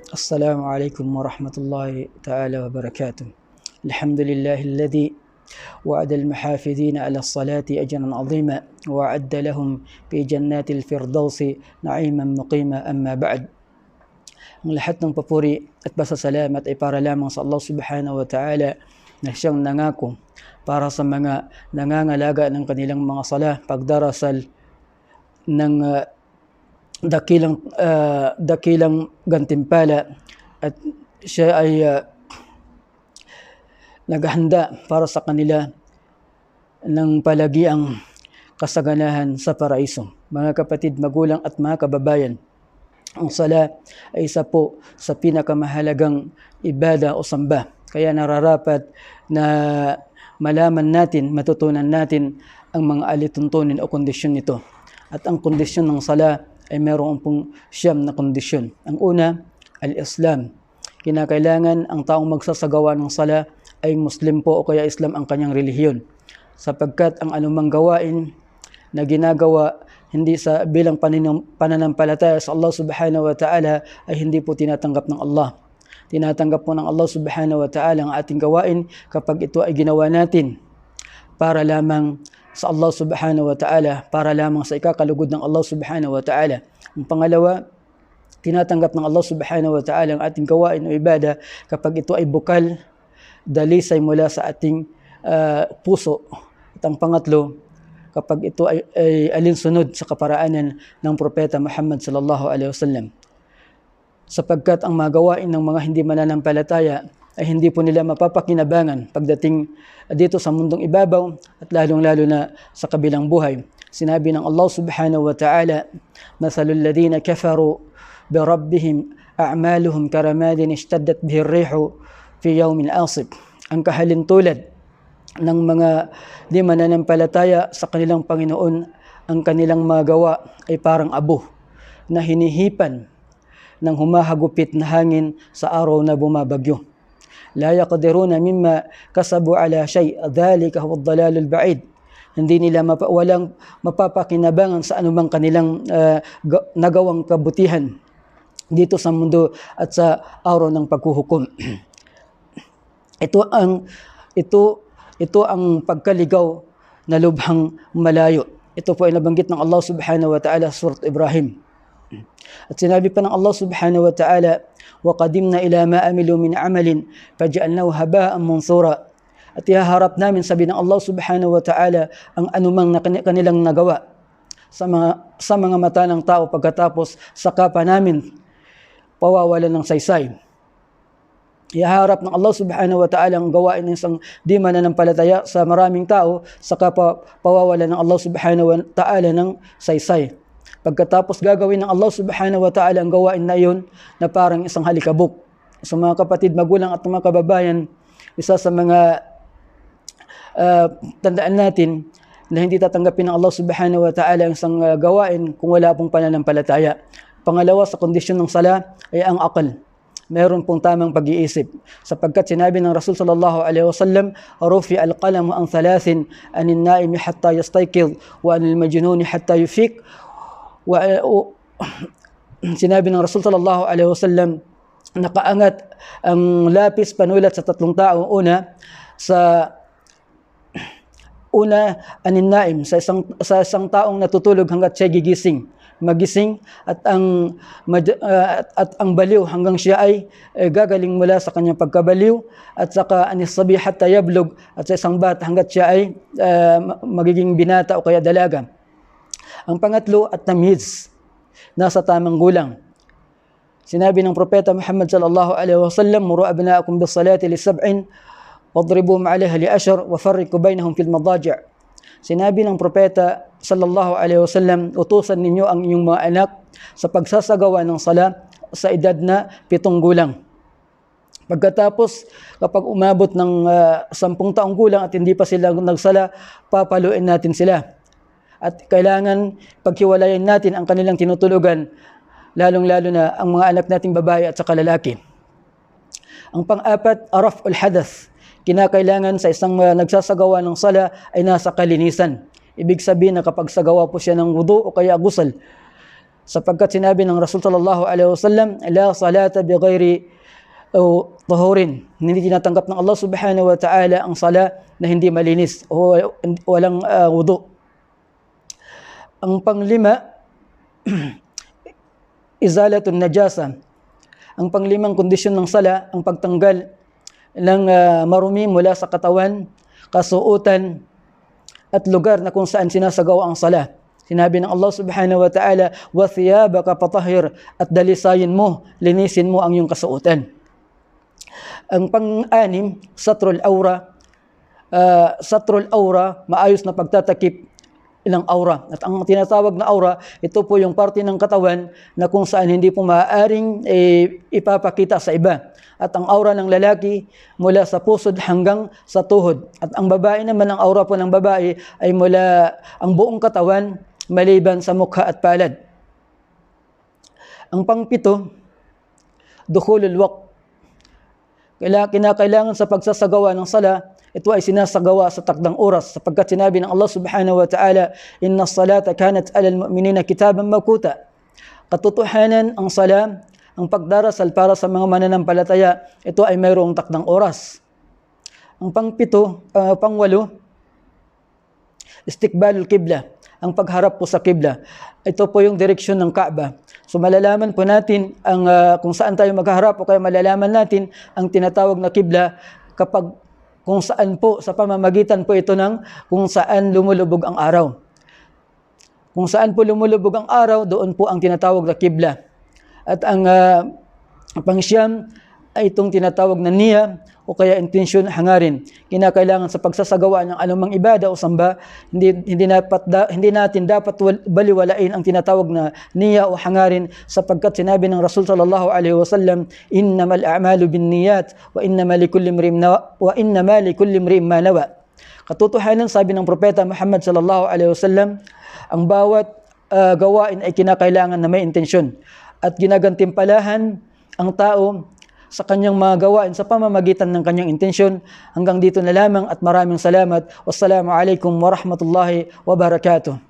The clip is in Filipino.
السلام عليكم ورحمة الله تعالى وبركاته. الحمد لله الذي وعد المحافظين على الصلاة أجرا عظيما وأعد لهم في جنات الفردوس نعيما مقيما. أما بعد. Ang lahat ng papuri at pasasalamat ay para lamang sa Allah subhanahu wa ta'ala na siyang nangako para sa mga nangangalaga ng kanilang mga sala, pagdarasal ng dakilang gantimpala, at siya ay naghahanda para sa kanila ng palagiang kasaganahan sa paraiso. Mga kapatid, magulang at mga kababayan, ang sala ay isa po sa pinakamahalagang ibada o samba. Kaya nararapat na malaman natin, matutunan natin ang mga alituntunin o kondisyon nito. At ang kondisyon ng sala ay mayroon pong siyam na kondisyon. Ang una, al-Islam. Kinakailangan ang taong magsasagawa ng sala ay Muslim po o kaya Islam ang kanyang relihiyon. Sapagkat ang anumang gawain na ginagawa hindi sa bilang pananampalataya sa Allah subhanahu wa ta'ala ay hindi po tinatanggap ng Allah. Tinatanggap po ng Allah subhanahu wa ta'ala ang ating gawain kapag ito ay ginawa natin para lamang sa Allah subhanahu wa ta'ala, para lamang sa ikakalugod ng Allah subhanahu wa ta'ala. Ang pangalawa, tinatanggap ng Allah subhanahu wa ta'ala ang ating gawain o ibada kapag ito ay bukal, dalisay mula sa ating puso. At ang pangatlo, kapag ito ay alinsunod sa kaparaanan ng Propeta Muhammad sallallahu alaihi wasallam. Sapagkat ang mga gawain ng mga hindi mananampalataya ay hindi po nila mapapakinabangan pagdating dito sa mundong ibabaw at lalong-lalo na sa kabilang buhay. Sinabi ng Allah subhanahu wa ta'ala, "Mathalul ladhina kafaru bi rabbihim a'maluhum karamadin ishtaddat bihi ar-rihu fi yawmin 'asib." Ang kahalintulad ng mga di mananampalataya sa kanilang Panginoon, ang kanilang magawa ay parang abo na hinihipan ng humahagupit na hangin sa araw na bumabagyo. La yaqdiruna mimma kasabu ala shay', dhalika huwa ad-dalalul ba'id. Hindi nila walang mapapakinabangan sa anumang kanilang nagawang kabutihan dito sa mundo at sa araw ng paghuhukom. Ito ang pagkaligaw na lubhang malayo. Ito po ay nabanggit ng Allah subhanahu wa ta'ala sa Surat Ibrahim. At sinabi pa ng Allah subhanahu wa ta'ala, وَقَدِمْنَا إِلَى مَا أَمِلُوا مِنْ عَمَلٍ فَجَعَلْنَاهُ هَبَاءً مَنْثُورًا. At ihaharap namin, sabi ng Allah subhanahu wa ta'ala, ang anumang kanilang nagawa sa mga mata ng tao, pagkatapos saka pa namin pawawalan ng saysay. Iharap ng Allah subhanahu wa ta'ala ang gawain ng isang di mananampalataya sa maraming tao, saka pawawala ng Allah subhanahu wa ta'ala ng saysay. Pagkatapos gagawin ng Allah subhanahu wa ta'ala ang gawain na iyon na parang isang halikabok. So mga kapatid, magulang at mga kababayan, isa sa mga tandaan natin na hindi tatanggapin ng Allah subhanahu wa ta'ala ang isang gawain kung wala pong pananampalataya. Pangalawa sa kondisyon ng sala ay ang akal. Meron pong tamang pag-iisip. Sapagkat sinabi ng Rasul sallallahu alaihi wasallam, "Rufi al-qalam an thalathin, anin naimi hatta yastayqidh wa anil majnuni hatta yufiq." Sinabi ng Rasul sallallahu alaihi wasallam, nakaangat ang lapis panulat sa tatlong tao. Una, anin naim, sa isang taong natutulog hanggat siya magising, at ang baliw hanggang siya ay gagaling mula sa kanyang pagkabaliw, at saka anis sabi hatta yablug, at sa isang bata hanggat siya ay magiging binata o kaya dalaga. Ang pangatlo, at tamyiz, nasa tamang gulang. Sinabi ng Propeta Muhammad sallallahu alaihi wasallam, "Muru abnaakum bis-salati li-sab'in wadribuhum 'alayha li-'ashr wa farriqu bainahum fil madaji'." Sinabi ng Propeta sallallahu alaihi wasallam, utusan ninyo ang inyong mga anak sa pagsasagawa ng sala sa edad na 7 gulang. Pagkatapos, kapag umabot ng 10 taong gulang at hindi pa sila nagsala, papaluin natin sila. At kailangan paghiwalayan natin ang kanilang tinutulugan, lalong-lalo na ang mga anak nating babae at saka lalaki. Ang pang-apat, raf'ul hadath. Kinakailangan sa isang nagsasagawa ng sala ay nasa kalinisan. Ibig sabihin na kapag sagawa po siya ng wudu o kaya gusal, sapagkat sinabi ng Rasul sallallahu alaihi wasallam, la salata bighairi tahurin. Hindi tinatanggap ng Allah subhanahu wa ta'ala ang sala na hindi malinis o walang wudu. Ang panglima, izalatun najasa. Ang panglimang kondisyon ng sala, ang pagtanggal ng marumi mula sa katawan, kasuotan, at lugar na kung saan sinasagawa ang sala. Sinabi ng Allah subhanahu wa ta'ala, wa thiyabaka fatahhir, at dalisayin mo, linisin mo ang iyong kasuotan. Ang pang-anim, satrul aura. Satrul aura, maayos na pagtatakip ng aura. At ang tinatawag na aura, ito po yung parte ng katawan na kung saan hindi po maaaring ipapakita sa iba. At ang aura ng lalaki mula sa pusod hanggang sa tuhod. At ang babae naman, ang aura po ng babae ay mula ang buong katawan maliban sa mukha at palad. Ang pangpito, dukhulul waqt. Kinakailangan sa pagsasagawa ng sala, ito ay sinasagawa sa takdang oras sapagkat sinabi ng Allah subhanahu wa ta'ala, inna salata kanat alal mu'minina kitaban mawquta. Katotohanan, ang sala, ang pagdarasal para sa mga mananampalataya, ito ay mayroong takdang oras. Ang pangwalo, istiqbalul qibla, ang pagharap po sa qibla. Ito po yung direksyon ng Kaaba. So malalaman po natin ang kung saan tayo maghaharap o kaya malalaman natin ang tinatawag na qibla kapag kung saan po sa pamamagitan po ito ng kung saan lumulubog ang araw. Kung saan po lumulubog ang araw, doon po ang tinatawag na qibla. At ang pangsyam ay itong tinatawag na niya o kaya intensyon, hangarin. Kinakailangan sa pagsasagawa ng anumang ibada o samba, hindi natin dapat baliwalain ang tinatawag na niya o hangarin sapagkat sinabi ng Rasul sallallahu alaihi wasallam, innamal a'malu binniyat wa innama likulli imri'in ma nawa. Katotohanan, sabi ng propeta Muhammad sallallahu alaihi wasallam, ang bawat gawain ay kinakailangan na may intensyon at ginagantimpalahan ang tao sa kanyang mga gawain sa pamamagitan ng kanyang intensyon. Hanggang dito na lamang at maraming salamat. Wassalamu alaikum warahmatullahi wabarakatuh.